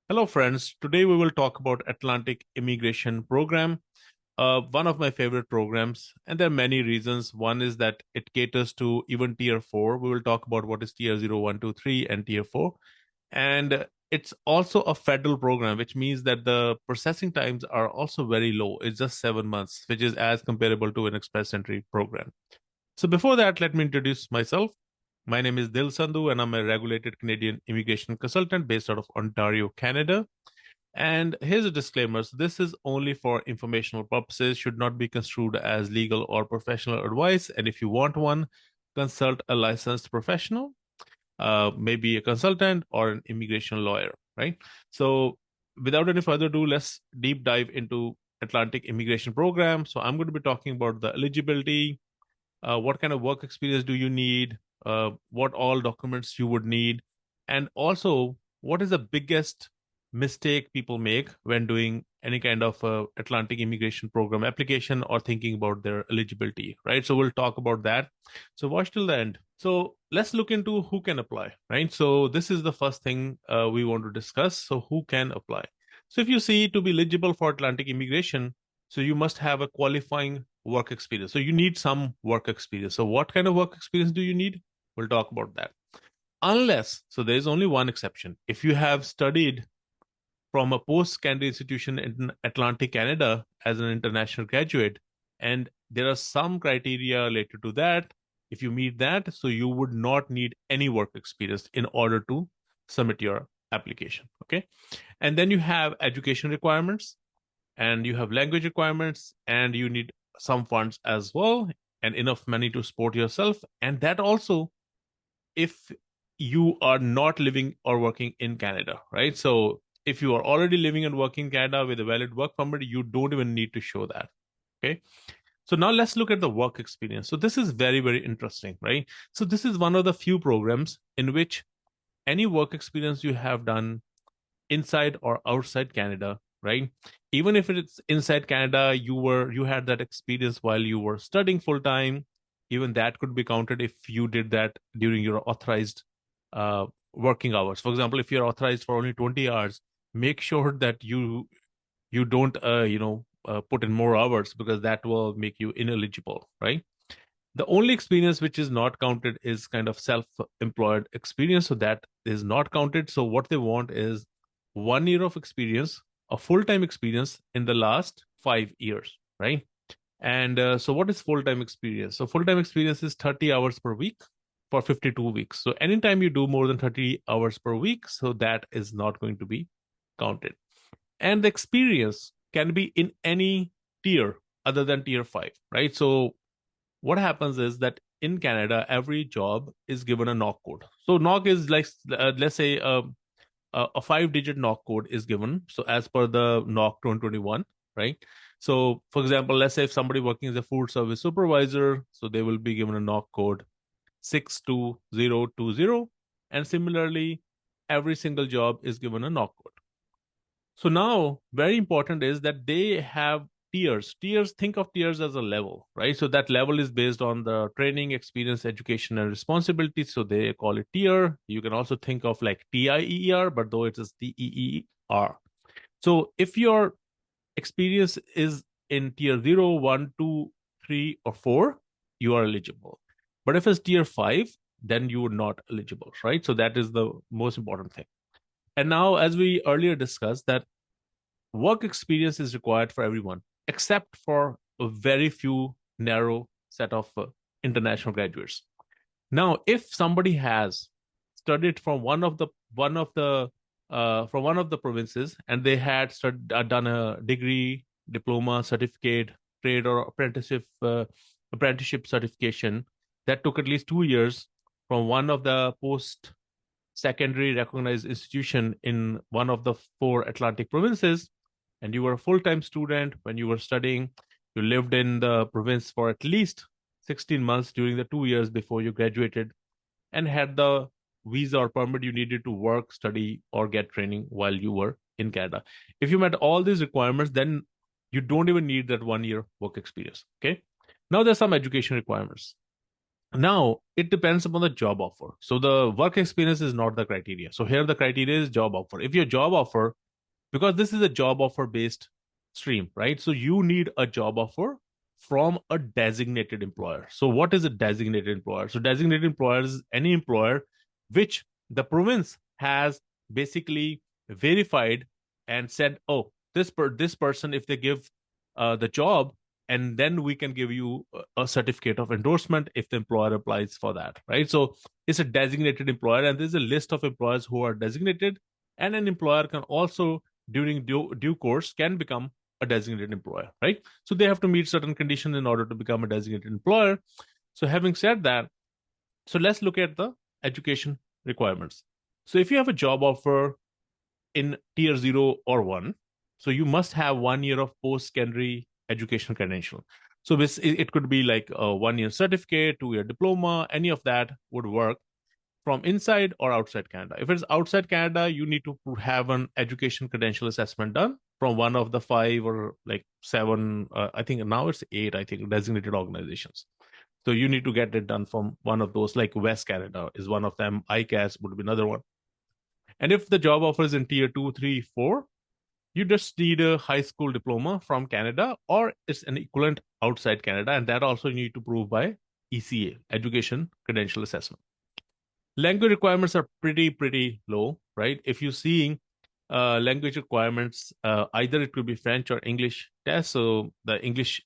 Hello, friends. Today we will talk about Atlantic Immigration Program, one of my favorite programs, and there are many reasons. One is that it caters to even Tier 4. We will talk about what is Tier 0, 1, 2, 3, and Tier 4. And it's also a federal program, which means that the processing times are also very low. It's just 7 months, which is as comparable to an express entry program. So before that, let me introduce myself. My name is Sandhu, and I'm a regulated Canadian immigration consultant based out of Ontario, Canada. And here's a disclaimer. So this is only for informational purposes, should not be construed as legal or professional advice. And if you want one, consult a licensed professional, maybe a consultant or an immigration lawyer, right? So without any further ado, let's deep dive into Atlantic Immigration Program. So I'm going to be talking about the eligibility, what kind of work experience do you need, what all documents you would need, and also what is the biggest mistake people make when doing any kind of Atlantic Immigration Program application or thinking about their eligibility, right? So we'll talk about that. So watch till the end. So let's look into who can apply, right? So this is the first thing we want to discuss. So who can apply? So if you see, to be eligible for Atlantic immigration, so you must have a qualifying work experience. So you need some work experience. So what kind of work experience do you need? We'll talk about that. Unless, so there's only one exception. If you have studied from a post-secondary institution in Atlantic Canada as an international graduate, and there are some criteria related to that. If you meet that, so you would not need any work experience in order to submit your application. Okay. And then you have education requirements, and you have language requirements, and you need some funds as well, and enough money to support yourself. And that also, if you are not living or working in Canada, right? So if you are already living and working in Canada with a valid work permit, you don't even need to show that. Okay. So now let's look at the work experience. So this is very, very interesting, right? So this is one of the few programs in which any work experience you have done inside or outside Canada, right? Even if it's inside Canada, you had that experience while you were studying full time. Even that could be counted if you did that during your authorized working hours. For example, if you're authorized for only 20 hours, make sure that you don't put in more hours, because that will make you ineligible, right? The only experience which is not counted is kind of self-employed experience, so that is not counted. So what they want is 1 year of experience, a full-time experience in the last 5 years, right? And so what is full-time experience? So full-time experience is 30 hours per week for 52 weeks. So anytime you do more than 30 hours per week, so that is not going to be counted. And the experience can be in any tier other than tier 5, right? So what happens is that in Canada, every job is given a knock code. So knock is like, let's say, a 5-digit knock code is given. So as per the knock 2021, right? So for example, let's say if somebody working as a food service supervisor, so they will be given a knock code 62020. And similarly, every single job is given a knock code. So now, very important is that they have tiers. Tiers, think of tiers as a level, right? So that level is based on the training, experience, education, and responsibility. So they call it tier. You can also think of like TIER, but though it is TEER. So if your experience is in tier 0, 1, 2, 3, or 4, you are eligible. But if it's tier 5, then you are not eligible, right? So that is the most important thing. And now, as we earlier discussed, that work experience is required for everyone, except for a very few narrow set of international graduates. Now, if somebody has studied from one of the provinces, and they had done a degree, diploma, certificate, trade, or apprenticeship certification that took at least 2 years from one of the post secondary recognized institution in one of the 4 Atlantic provinces, and you were a full-time student when you were studying, you lived in the province for at least 16 months during the 2 years before you graduated, and had the visa or permit you needed to work, study, or get training while you were in Canada. If you met all these requirements, then you don't even need that 1 year work experience. Okay. Now there's some education requirements. Now, it depends upon the job offer. So the work experience is not the criteria. So here the criteria is job offer. If your job offer, because this is a job offer based stream, right? So you need a job offer from a designated employer. So what is a designated employer? So designated employer is any employer which the province has basically verified and said, oh, this person, if they give the job, and then we can give you a certificate of endorsement if the employer applies for that, right? So it's a designated employer, and there's a list of employers who are designated, and an employer can also during due course can become a designated employer, right? So they have to meet certain conditions in order to become a designated employer. So having said that, so let's look at the education requirements. So if you have a job offer in tier 0 or 1, so you must have 1 year of post-secondary education credential. So this, it could be like a 1 year certificate, 2 year diploma, any of that would work from inside or outside Canada. If it's outside Canada, you need to have an education credential assessment done from one of the 5 or like 7, I think now it's 8, I think, designated organizations. So you need to get it done from one of those, like West Canada is one of them. ICAS would be another one. And if the job offer is in tier 2, 3, 4, you just need a high school diploma from Canada, or it's an equivalent outside Canada. And that also you need to prove by ECA, Education Credential Assessment. Language requirements are pretty low, right? If you're seeing language requirements, either it could be French or English tests. So the English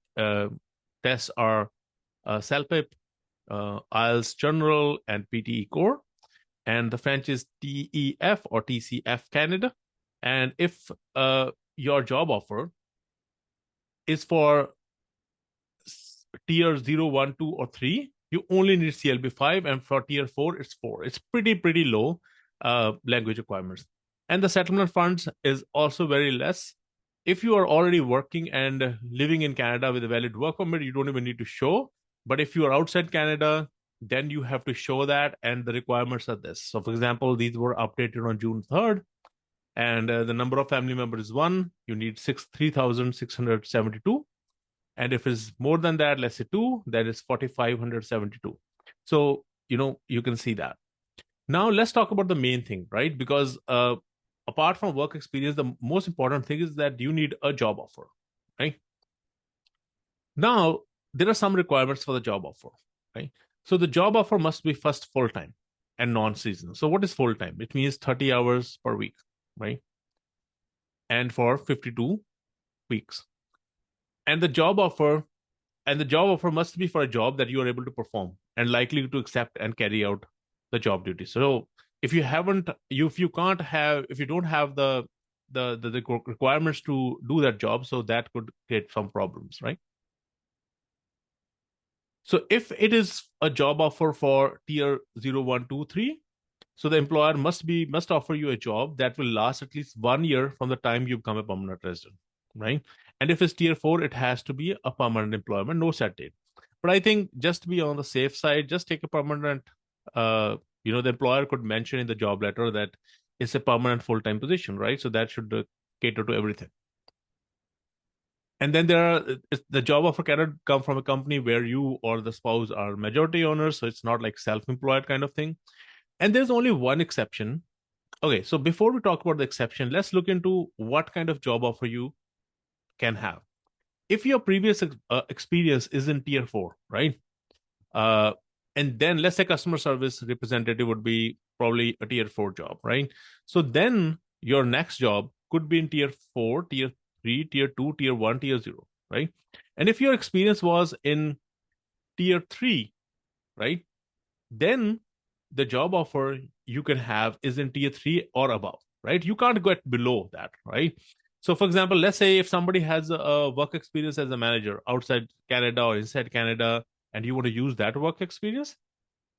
tests are CELPIP, IELTS General, and PTE Core. And the French is TEF or TCF Canada. And if your job offer is for tier 0, 1, 2, or 3, you only need CLB 5, and for tier 4, it's 4. It's pretty low language requirements. And the settlement funds is also very less. If you are already working and living in Canada with a valid work permit, you don't even need to show. But if you are outside Canada, then you have to show that, and the requirements are this. So, for example, these were updated on June 3rd, and the number of family members is 1. You need 3,672. And if it's more than that, let's say 2, that is 4,572. So, you can see that. Now, let's talk about the main thing, right? Because apart from work experience, the most important thing is that you need a job offer, right? Now, there are some requirements for the job offer, right? So the job offer must be first full-time and non-seasonal. So what is full-time? It means 30 hours per week, right? And for 52 weeks. And the job offer must be for a job that you are able to perform and likely to accept and carry out the job duties. So if you don't have the requirements to do that job, so that could create some problems, right? So if it is a job offer for tier 0, 1, 2, 3, so the employer must offer you a job that will last at least 1 year from the time you become a permanent resident, right? And if it's tier 4, it has to be a permanent employment, no set date. But I think just to be on the safe side, just take a permanent, the employer could mention in the job letter that it's a permanent full-time position, right? So that should cater to everything. And then the job offer cannot come from a company where you or the spouse are majority owners. So it's not like self-employed kind of thing. And there's only one exception. Okay, so before we talk about the exception, let's look into what kind of job offer you can have. If your previous experience is in tier 4, right? And then let's say customer service representative would be probably a tier 4 job, right? So then your next job could be in tier 4, tier 3, tier 2, tier 1, tier 0, right? And if your experience was in tier 3, right, then the job offer you can have is in tier 3 or above, right? You can't get below that, right? So for example, let's say if somebody has a work experience as a manager outside Canada or inside Canada, and you want to use that work experience,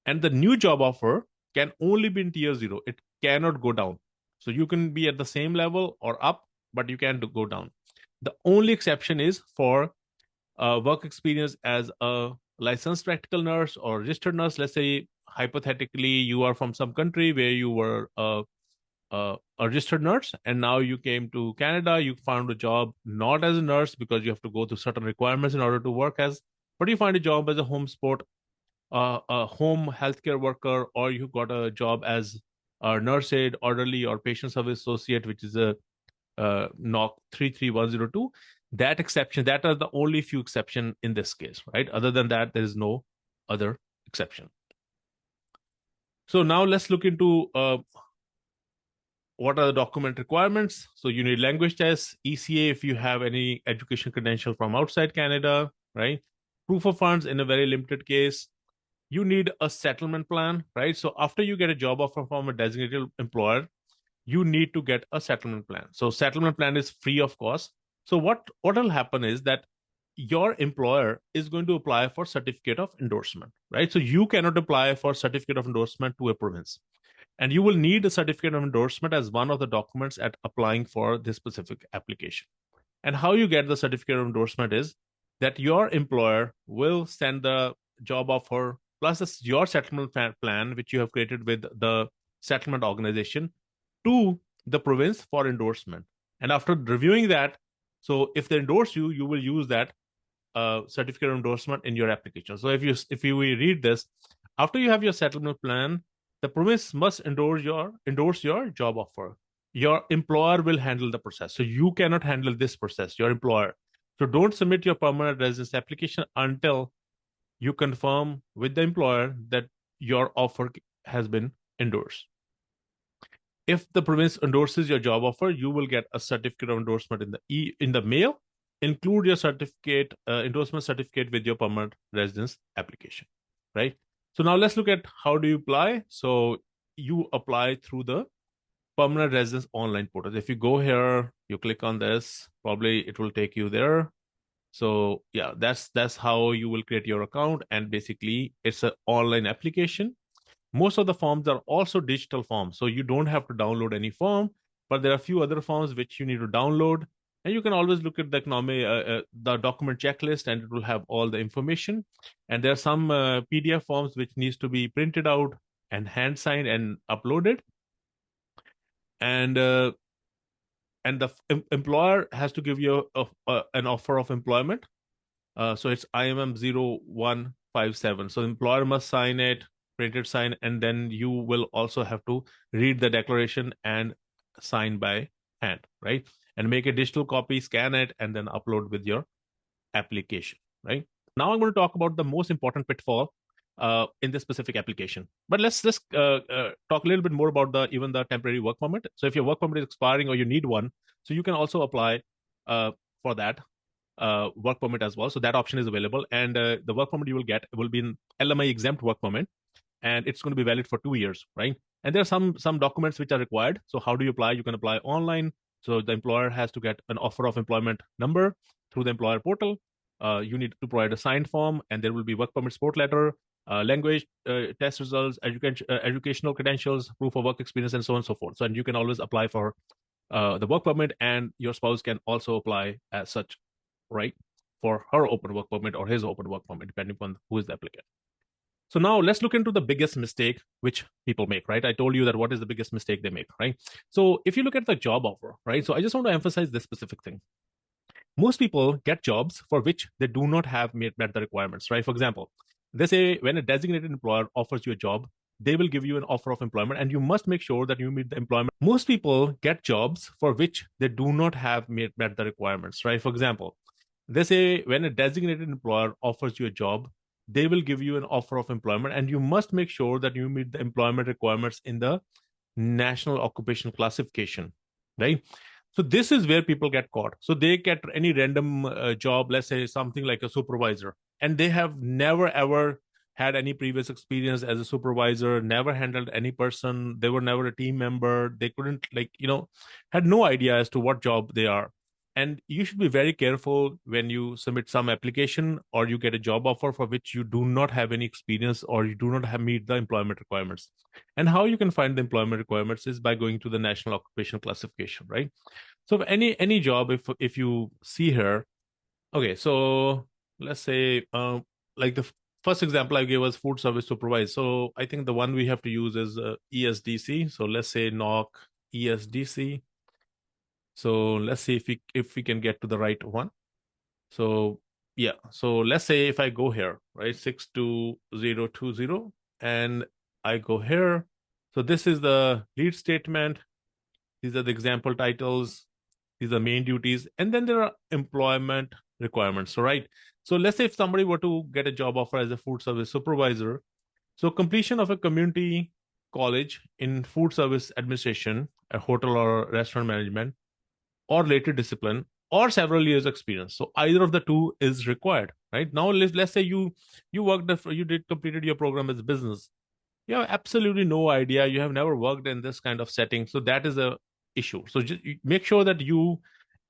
and the new job offer can only be in tier 0. It cannot go down. So you can be at the same level or up, but you can't go down. The only exception is for work experience as a licensed practical nurse or registered nurse. Let's say hypothetically you are from some country where you were a registered nurse, and now you came to Canada. You found a job not as a nurse because you have to go through certain requirements in order to work as, but you find a job as a home sport a home healthcare worker, or you got a job as a nurse aide, orderly, or patient service associate, which is a knock 33102. That exception, that are the only few exception in this case, right? Other than that, there is no other exception. So now let's look into what are the document requirements. So you need language tests, ECA if you have any education credential from outside Canada, right? Proof of funds in a very limited case. You need a settlement plan, right? So after you get a job offer from a designated employer, you need to get a settlement plan. So settlement plan is free of cost. So what will happen is that your employer is going to apply for certificate of endorsement, right? So you cannot apply for certificate of endorsement to a province. And you will need a certificate of endorsement as one of the documents at applying for this specific application. And how you get the certificate of endorsement is that your employer will send the job offer plus your settlement plan, which you have created with the settlement organization, to the province for endorsement. And after reviewing that, so if they endorse you, you will use that certificate of endorsement in your application. So if you read this, after you have your settlement plan, the province must endorse your job offer. Your employer will handle the process. So you cannot handle this process, your employer. So don't submit your permanent residence application until you confirm with the employer that your offer has been endorsed. If the province endorses your job offer, you will get a certificate of endorsement in the mail. Include your certificate, endorsement certificate with your permanent residence application, right? So now let's look at how do you apply. So you apply through the permanent residence online portal. If you go here, you click on this, probably it will take you there. So yeah, that's how you will create your account. And basically it's an online application. Most of the forms are also digital forms, so you don't have to download any form, but there are a few other forms which you need to download. And you can always look at the document checklist, and it will have all the information. And there are some PDF forms which needs to be printed out and hand signed and uploaded. And the employer has to give you an offer of employment. So it's IMM 0157. So the employer must sign it, printed sign, and then you will also have to read the declaration and sign by hand, right? And make a digital copy, scan it, and then upload with your application, right? Now I'm going to talk about the most important pitfall in this specific application. But let's talk a little bit more about even the temporary work permit. So if your work permit is expiring or you need one, so you can also apply for that work permit as well. So that option is available. And the work permit you will get will be an LMI exempt work permit, and it's going to be valid for 2 years, right? And there are some documents which are required. So how do you apply? You can apply online. So the employer has to get an offer of employment number through the employer portal. You need to provide a signed form, and there will be work permit support letter, language test results, educational credentials, proof of work experience, and so on and so forth. So and you can always apply for the work permit, and your spouse can also apply as such, right, for her open work permit or his open work permit, depending upon who is the applicant. So now let's look into the biggest mistake which people make, right? I told you that what is the biggest mistake they make, right? So if you look at the job offer, right? So I just want to emphasize this specific thing. Most people get jobs for which they do not have met the requirements, right? For example, they say when a designated employer offers you a job, they will give you an offer of employment, and you must make sure that you meet the employment. Most people get jobs for which they do not have met the requirements, right? For example, they say when a designated employer offers you a job, they will give you an offer of employment, and you must make sure that you meet the employment requirements in the national occupation classification, right? So this is where people get caught. So they get any random job, let's say something like a supervisor, and they have never ever had any previous experience as a supervisor, never handled any person, they were never a team member, they couldn't, had no idea as to what job they are. And you should be very careful when you submit some application or you get a job offer for which you do not have any experience or you do not have meet the employment requirements. And how you can find the employment requirements is by going to the national occupation classification, right? So any job, if you see here, okay, so let's say like the first example I gave was food service supervisor. So I think the one we have to use is ESDC. So let's say knock ESDC. So let's see if we can get to the right one. So Yeah. So let's say if I go here, right, 62020, and I go here. So this is the lead statement. These are the example titles. These are main duties. And then there are employment requirements. So, right. So let's say if somebody were to get a job offer as a food service supervisor, so completion of a community college in food service administration, a hotel or restaurant management, or related discipline, or several years experience. So either of the two is required, right? Now let's say you worked, you did completed your program as a business. You have absolutely no idea. You have never worked in this kind of setting. So that is a issue. So just make sure that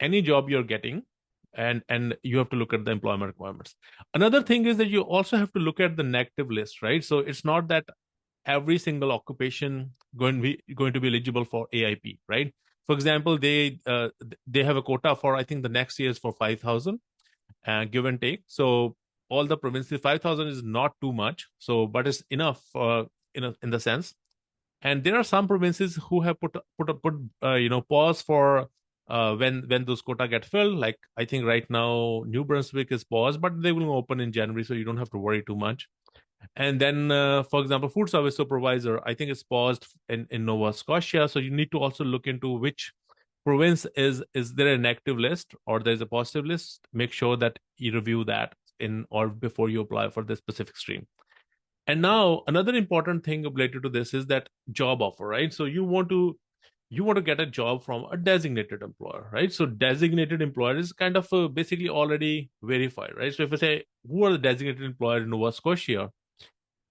any job you're getting, and you have to look at the employment requirements. Another thing is that you also have to look at the negative list, right? So it's not that every single occupation going to be eligible for AIP, right? For example, they have a quota for, I think the next year is for 5,000, give and take. So all the provinces, 5,000 is not too much. So, but it's enough in the sense. And there are some provinces who have put pause for when those quota get filled. Like I think right now New Brunswick is paused, but they will open in January, so you don't have to worry too much. And then, for example, food service supervisor, I think it's paused in Nova Scotia. So you need to also look into which province is there an active list or there's a positive list. Make sure that you review that in or before you apply for this specific stream. And now another important thing related to this is that job offer, right? So you want to get a job from a designated employer, right? So designated employer is kind of basically already verified, right? So if I say who are the designated employer in Nova Scotia,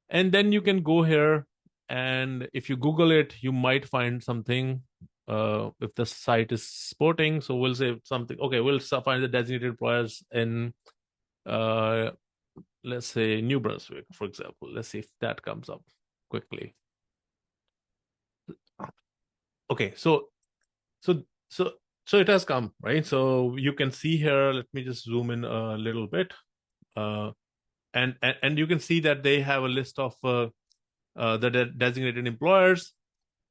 and then you can go here, and if you Google it, you might find something. If the site is sporting, so we'll say something. Okay, we'll find the designated employers in, uh, let's say New Brunswick, for example. Let's see if that comes up quickly. Okay, so so so it has come, right? So you can see here. Let me just zoom in a little bit, uh, and you can see that they have a list of the designated employers.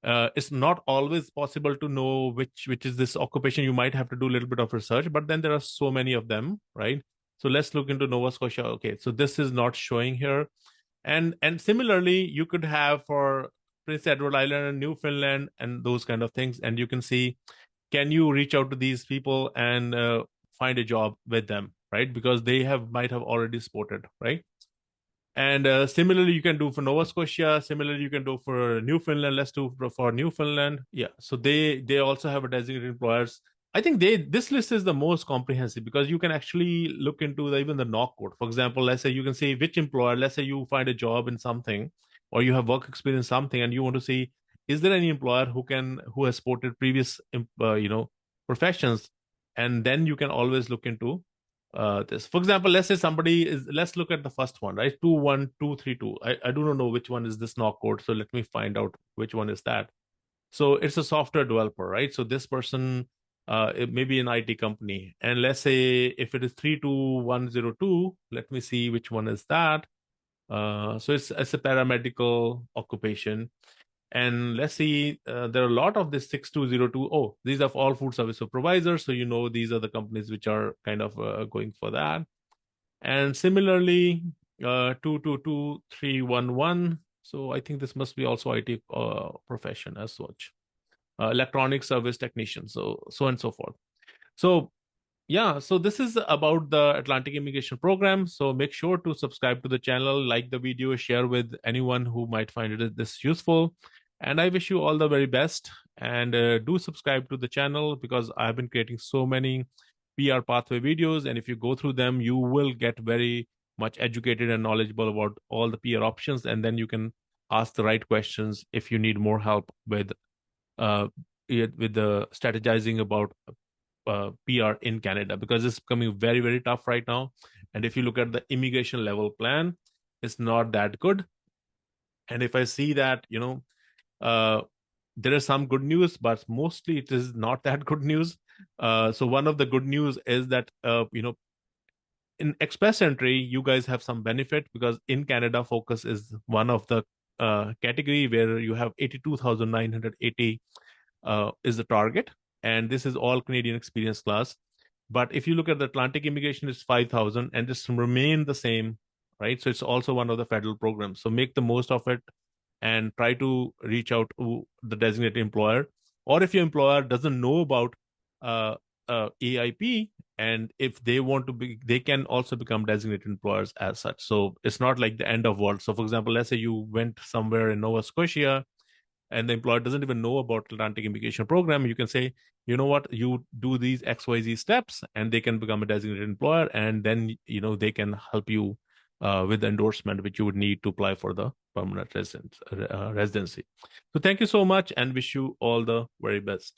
It's not always possible to know which is this occupation. You might have to do a little bit of research, but then there are so many of them, right? So let's look into Nova Scotia. Okay, so this is not showing here, and similarly, you could have for Prince Edward Island and Newfoundland and those kind of things, and you can see, can you reach out to these people and find a job with them, right? Because they might have already spotted, right? And similarly, you can do for Nova Scotia. Similarly, you can do for Newfoundland. Let's do for Newfoundland. Yeah. So they also have a designated employers. I think this list is the most comprehensive because you can actually look into even the knock code. For example, let's say you can say which employer. Let's say you find a job in something, or you have work experience in something, and you want to see, is there any employer who has supported previous professions, and then you can always look into this. For example, let's say somebody is, let's look at the first one, right? 21232. I do not know which one is this knock code. So let me find out which one is that. So it's a software developer, right? So this person, it may be an IT company. And let's say if it is 32102, let me see which one is that. So it's a paramedical occupation. And let's see, there are a lot of this 6202. Oh, these are all food service supervisors. So, these are the companies which are kind of going for that. And similarly, 222311. So I think this must be also IT profession as such. Electronic service technician. So and so forth. So yeah, so this is about the Atlantic Immigration Program. So make sure to subscribe to the channel, like the video, share with anyone who might find this useful. And I wish you all the very best. And do subscribe to the channel because I've been creating so many PR pathway videos. And if you go through them, you will get very much educated and knowledgeable about all the PR options. And then you can ask the right questions if you need more help uh, with the strategizing about PR in Canada, because it's becoming very, very tough right now. And if you look at the immigration level plan, it's not that good. And if I see that, uh, there is some good news, but mostly it is not that good news. So one of the good news is that, in express entry, you guys have some benefit because in Canada, focus is one of the category where you have 82,980 is the target. And this is all Canadian experience class. But if you look at the Atlantic immigration, it's 5,000 and just remain the same, right? So it's also one of the federal programs. So make the most of it and try to reach out to the designated employer. Or if your employer doesn't know about uh, AIP, and if they want to be, they can also become designated employers as such. So it's not like the end of world. So for example, let's say you went somewhere in Nova Scotia and the employer doesn't even know about Atlantic immigration program, you can say, you know what, you do these XYZ steps and they can become a designated employer, and then they can help you with the endorsement which you would need to apply for the permanent residency. So thank you so much and wish you all the very best.